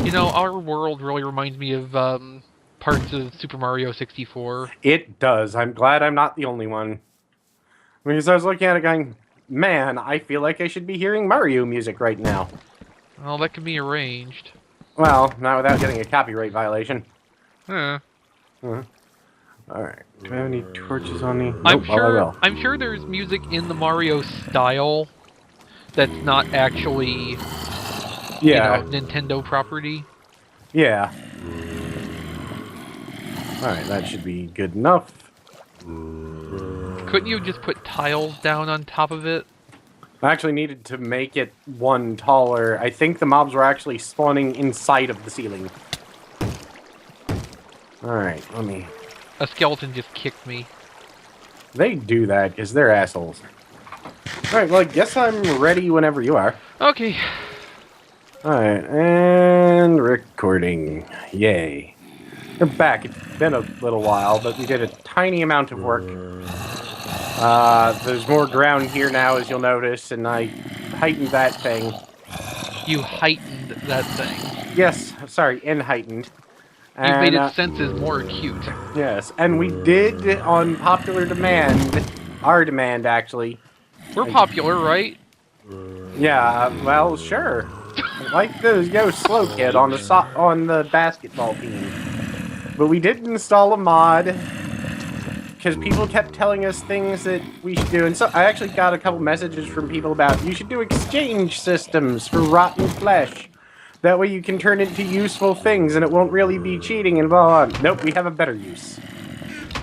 You know, our world really reminds me of parts of Super Mario 64. It does. I'm glad I'm not the only one. Because I was looking at it going, man, I feel like I should be hearing Mario music right now. Well, that can be arranged. Well, not without getting a copyright violation. Huh. Alright. Do I have any torches on me? I'm Nope, sure. well, I will. I'm sure there's music in the Mario style that's not actually, Yeah. Nintendo property. Yeah. Alright, that should be good enough. Couldn't you just put tiles down on top of it? I actually needed to make it one taller. I think the mobs were actually spawning inside of the ceiling. Alright, let me... A skeleton just kicked me. They do that because they're assholes. Alright, well, I guess I'm ready whenever you are. Okay. Alright, and recording. Yay. We're back. It's been a little while, but we did a tiny amount of work. There's more ground here now, as you'll notice, and I heightened that thing. You heightened that thing. Yes, sorry, heightened. You made its senses more acute. Yes, and we did, on popular demand, our demand, actually. We're popular, right? Yeah, well, sure. Like the Yo Slow Kid on the basketball team. But we did install a mod, because people kept telling us things that we should do. And so I actually got a couple messages from people about, you should do exchange systems for rotten flesh. That way you can turn it into useful things and it won't really be cheating and blah, blah. Nope, we have a better use.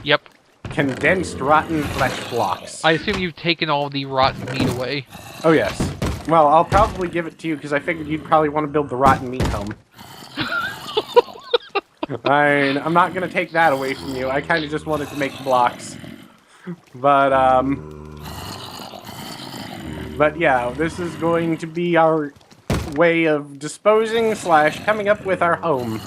Yep. Condensed rotten flesh blocks. I assume you've taken all the rotten meat away. Oh, yes. Well, I'll probably give it to you because I figured you'd probably want to build the rotten meat home. I'm not going to take that away from you. I kind of just wanted to make blocks. But yeah, this is going to be our way of disposing / coming up with our home.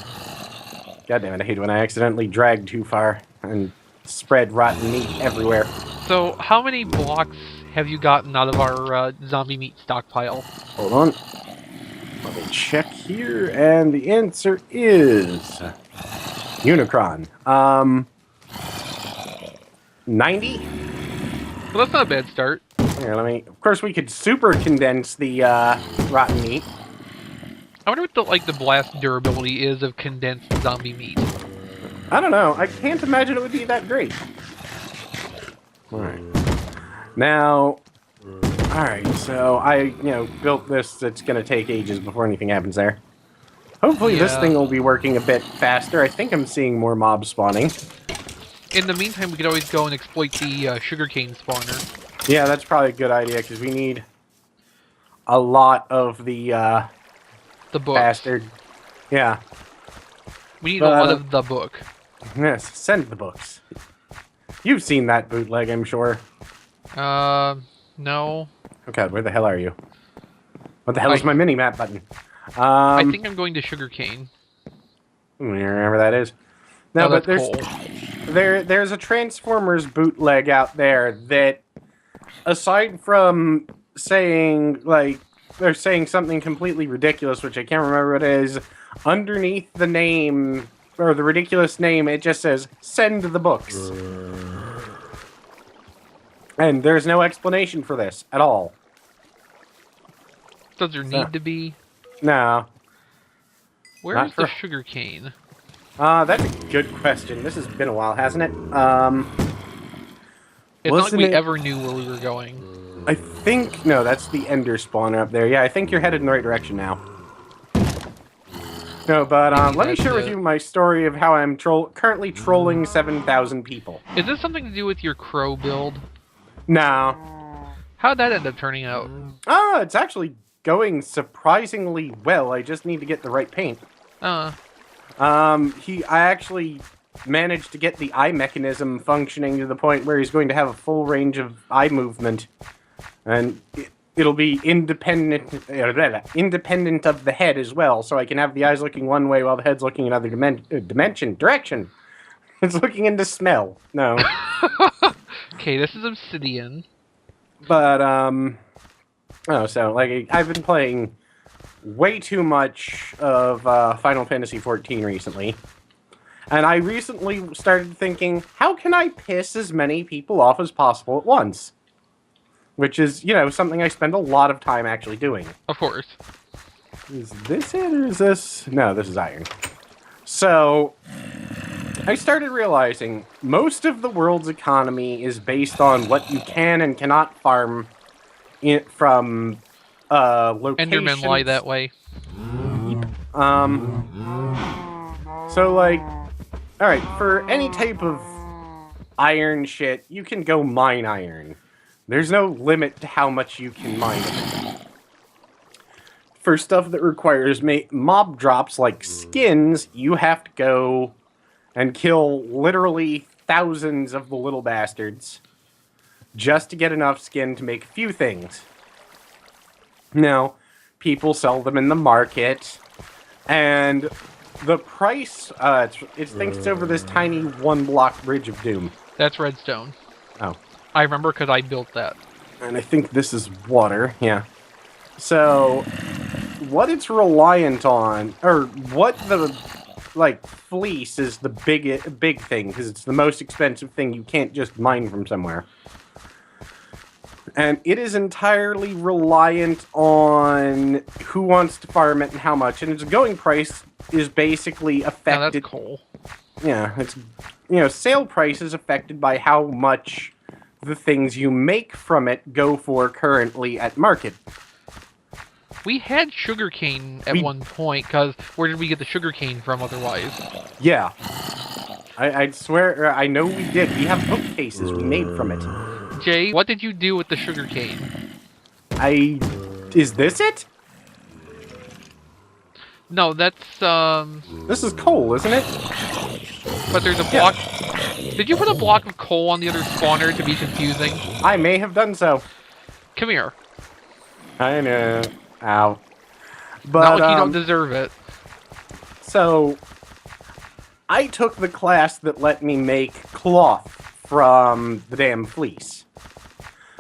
God damn it, I hate when I accidentally drag too far and spread rotten meat everywhere. So, how many blocks have you gotten out of our zombie meat stockpile? Hold on. Let me check here, and the answer is... Unicron. 90? Well, that's not a bad start. Here, let me... Of course, we could super condense the rotten meat. I wonder what the blast durability is of condensed zombie meat. I don't know. I can't imagine it would be that great. Alright. Now... Alright, so I, built this. It's going to take ages before anything happens there. Hopefully this thing will be working a bit faster. I think I'm seeing more mobs spawning. In the meantime, we could always go and exploit the sugarcane spawner. Yeah, that's probably a good idea, because we need a lot of the books. Bastard. Yeah. We need a lot of the book. Yes, send the books. You've seen that bootleg, I'm sure. No. Okay, where the hell are you? What the hell is my mini-map button? I think I'm going to sugarcane. Wherever that is. No, but there's a Transformers bootleg out there that, aside from saying, they're saying something completely ridiculous, which I can't remember what it is, underneath the name, or the ridiculous name, it just says, send the books. And there's no explanation for this at all. Does there need to be? No. Where's the sugarcane? That's a good question. This has been a while, hasn't it? It's not like we ever knew where we were going. I think... No, that's the Ender spawner up there. Yeah, I think you're headed in the right direction now. No, but let me share with you my story of how I'm currently trolling 7,000 people. Is this something to do with your crow build? No. How'd that end up turning out? It's actually going surprisingly well. I just need to get the right paint. I actually managed to get the eye mechanism functioning to the point where he's going to have a full range of eye movement. And it'll be independent of the head as well, so I can have the eyes looking one way while the head's looking another direction. It's looking into smell. No. Okay, this is obsidian. But, I've been playing way too much of Final Fantasy XIV recently. And I recently started thinking, how can I piss as many people off as possible at once? Which is, something I spend a lot of time actually doing. Of course. Is this it, or is this... No, this is iron. So, I started realizing most of the world's economy is based on what you can and cannot farm from locations. Endermen lie that way. So, like... Alright, for any type of iron shit, you can go mine iron. There's no limit to how much you can mine it. For stuff that requires mob drops like skins, you have to go and kill literally thousands of the little bastards just to get enough skin to make a few things. Now, people sell them in the market, and the price, it thinks it's over this tiny one-block bridge of doom. That's redstone. Oh. I remember because I built that. And I think this is water, yeah. So, what it's reliant on, or what the, fleece is the big thing, because it's the most expensive thing you can't just mine from somewhere. And it is entirely reliant on who wants to farm it and how much, and its going price is basically affected... Now that's coal. Yeah, it's, sale price is affected by how much the things you make from it go for currently at market. We had sugarcane at one point, because where did we get the sugarcane from otherwise? Yeah. I'd swear, I know we did. We have bookcases we made from it. Jay, what did you do with the sugarcane? Is this it? No, that's, This is coal, isn't it? But there's a block... Yeah. Did you put a block of coal on the other spawner to be confusing? I may have done so. Come here. I know. Ow. But, not like you don't deserve it. So, I took the class that let me make cloth from the damn fleece.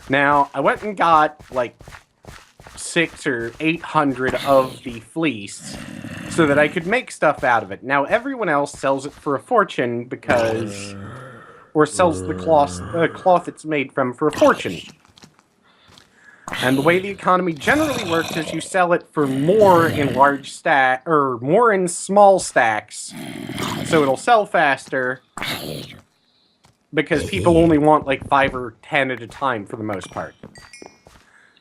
Now, I went and got, 600 or 800 of the fleece so that I could make stuff out of it. Now, everyone else sells it for a fortune because... Or sells the cloth it's made from for a fortune. And the way the economy generally works is you sell it for more in more in small stacks, so it'll sell faster, because people only want 5 or 10 at a time for the most part.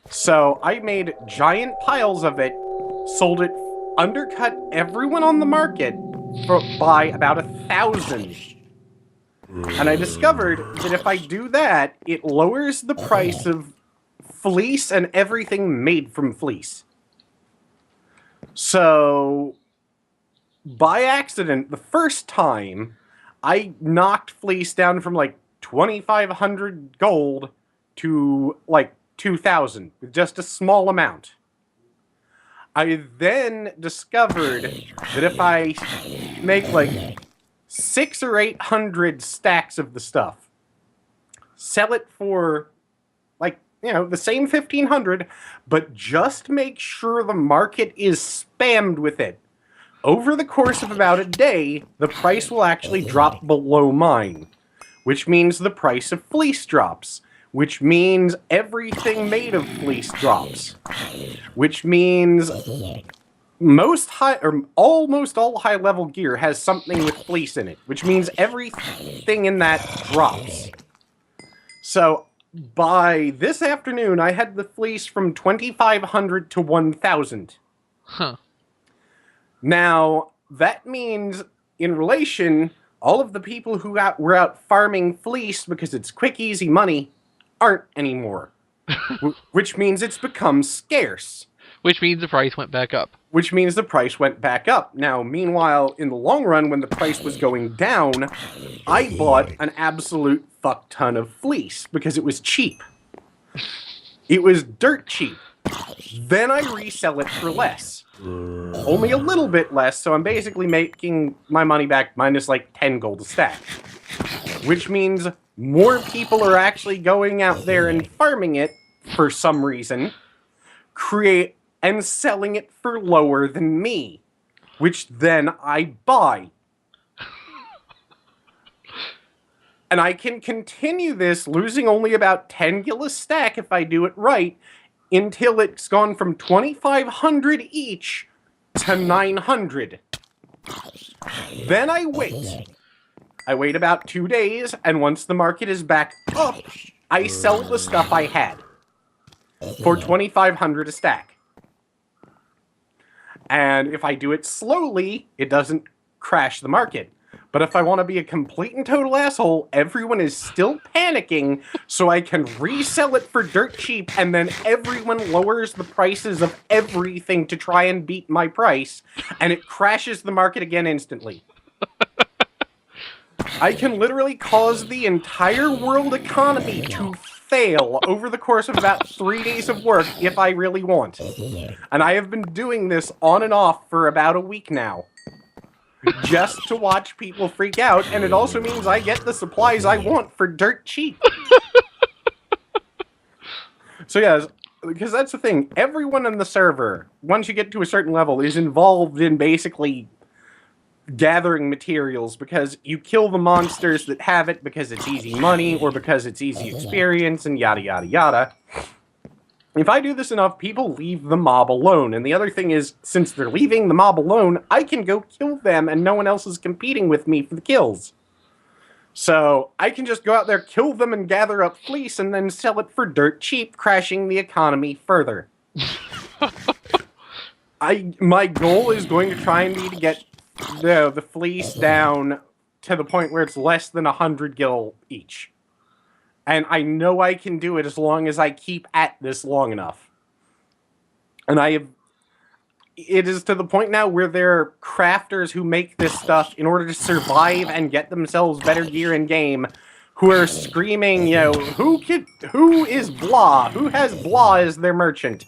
So I made giant piles of it, sold it, undercut everyone on the market by about 1,000. And I discovered that if I do that, it lowers the price of fleece and everything made from fleece. So, by accident, the first time, I knocked fleece down from 2,500 gold to 2,000, with just a small amount. I then discovered that if I make 600 or 800 stacks of the stuff, sell it for the same 1,500, but just make sure the market is spammed with it. Over the course of about a day, the price will actually drop below mine, which means the price of fleece drops, which means everything made of fleece drops, which means almost all high-level gear has something with fleece in it, which means everything in that drops. So, by this afternoon, I had the fleece from 2,500 to 1,000. Huh. Now, that means, in relation, all of the people who were out farming fleece because it's quick, easy money aren't anymore. Which means it's become scarce. Which means the price went back up. Which means the price went back up. Now, meanwhile, in the long run, when the price was going down, I bought an absolute fuck ton of fleece because it was cheap. It was dirt cheap. Then I resell it for less. Only a little bit less, so I'm basically making my money back minus 10 gold a stack. Which means more people are actually going out there and farming it for some reason, and selling it for lower than me, which then I buy. And I can continue this, losing only about 10 gil a stack if I do it right, until it's gone from 2,500 each to 900. Then I wait. I wait about 2 days, and once the market is back up, I sell the stuff I had for 2,500 a stack. And if I do it slowly, it doesn't crash the market. But if I want to be a complete and total asshole, everyone is still panicking, so I can resell it for dirt cheap, and then everyone lowers the prices of everything to try and beat my price, and it crashes the market again instantly. I can literally cause the entire world economy to fail over the course of about 3 days of work if I really want. And I have been doing this on and off for about a week now. Just to watch people freak out, and it also means I get the supplies I want for dirt cheap. So yeah, because that's the thing. Everyone in the server, once you get to a certain level, is involved in basically gathering materials, because you kill the monsters that have it because it's easy money, or because it's easy experience, and yada yada yada. If I do this enough, people leave the mob alone. And the other thing is, since they're leaving the mob alone, I can go kill them and no one else is competing with me for the kills. So I can just go out there, kill them, and gather up fleece, and then sell it for dirt cheap, crashing the economy further. My goal is going to try and be to get the fleece down to the point where it's less than 100 gil each. And I know I can do it as long as I keep at this long enough. And it is to the point now where there are crafters who make this stuff in order to survive and get themselves better gear in game, who are screaming, you know, who is blah? Who has blah as their merchant?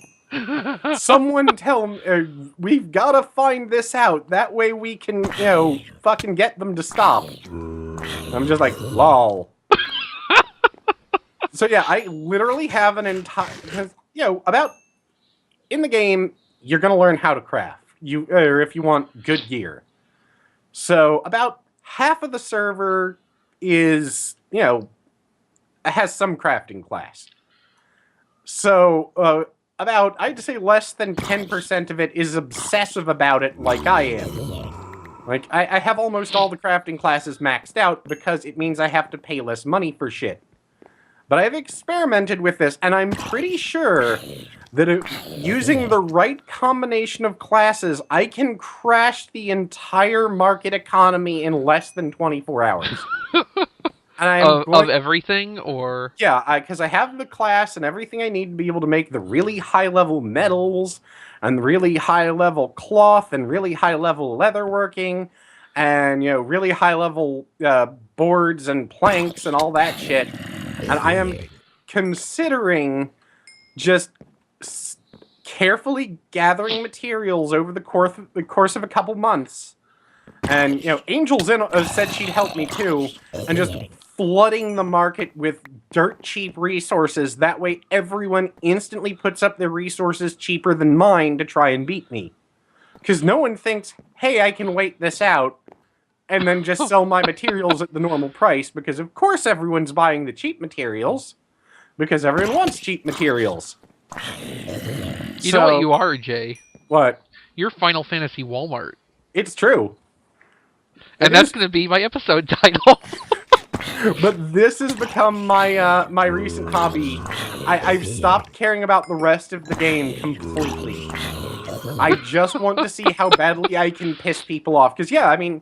Someone tell me, we've got to find this out. That way we can, you know, fucking get them to stop. I'm just like, lol. So yeah, I literally have an entire, you know, about, in the game, you're going to learn how to craft, or if you want good gear. So about half of the server is, you know, has some crafting class. So about, I'd say less than 10% of it is obsessive about it like I am. Like, I have almost all the crafting classes maxed out because it means I have to pay less money for shit. But I've experimented with this, and I'm pretty sure that using the right combination of classes, I can crash the entire market economy in less than 24 hours. And of everything, or? Yeah, because I have the class and everything I need to be able to make the really high-level metals, and really high-level cloth, and really high-level leatherworking, and, you know, really high-level boards and planks and all that shit. And I am considering just carefully gathering materials over the course of a couple months. And, you know, Angel's said she'd help me too, and just flooding the market with dirt cheap resources. That way everyone instantly puts up their resources cheaper than mine to try and beat me. Because no one thinks, hey, I can wait this out and then just sell my materials at the normal price, because of course everyone's buying the cheap materials, because everyone wants cheap materials. You know what you are, Jay? What? You're Final Fantasy Wal-Mart. It's true. And that's going to be my episode title. But this has become my my recent hobby. I've stopped caring about the rest of the game completely. I just want to see how badly I can piss people off. Because, yeah, I mean,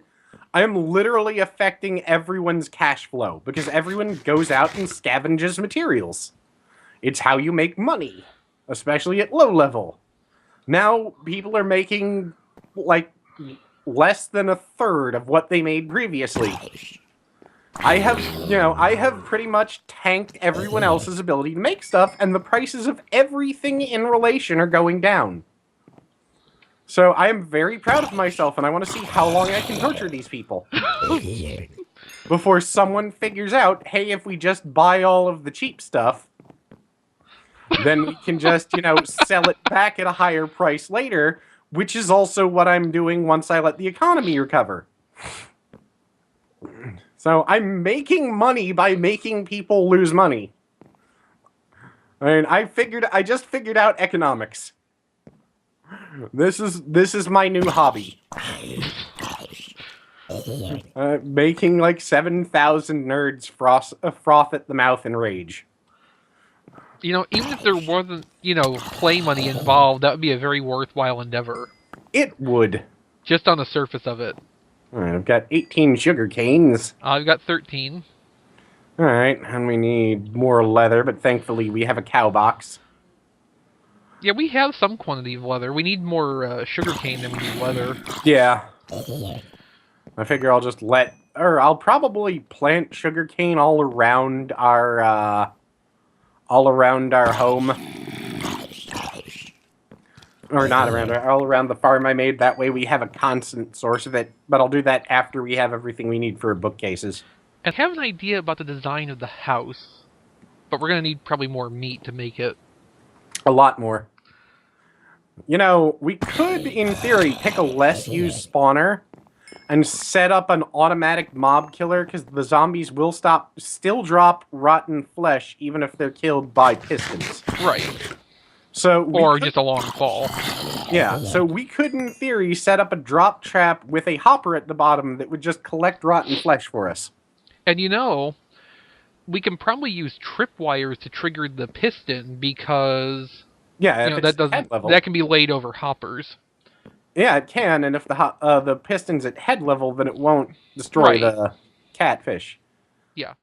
I am literally affecting everyone's cash flow, because everyone goes out and scavenges materials. It's how you make money, especially at low level. Now, people are making, like, less than a third of what they made previously. I have pretty much tanked everyone else's ability to make stuff, and the prices of everything in relation are going down. So I am very proud of myself, and I want to see how long I can torture these people. Before someone figures out, hey, if we just buy all of the cheap stuff, then we can just, sell it back at a higher price later, which is also what I'm doing once I let the economy recover. So I'm making money by making people lose money. I mean, I just figured out economics. This is my new hobby. Making like 7,000 nerds froth at the mouth in rage. Even if there wasn't, play money involved, that would be a very worthwhile endeavor. It would. Just on the surface of it. Alright, I've got 18 sugar canes. I've got 13. Alright, and we need more leather, but thankfully we have a cow box. Yeah, we have some quantity of leather. We need more sugarcane than we need leather. Yeah. I figure I'll just I'll probably plant sugarcane all around our home. Or not around, all around the farm I made. That way we have a constant source of it. But I'll do that after we have everything we need for bookcases. And I have an idea about the design of the house. But we're going to need probably more meat to make it. A lot more. We could, in theory, pick a less used spawner and set up an automatic mob killer, because the zombies will still drop rotten flesh even if they're killed by pistons. Right. Or just a long fall. Yeah, so we could, in theory, set up a drop trap with a hopper at the bottom that would just collect rotten flesh for us. And we can probably use tripwires to trigger the piston, because that can be laid over hoppers. Yeah, it can, and if the piston's at head level, then it won't destroy the catfish. Yeah.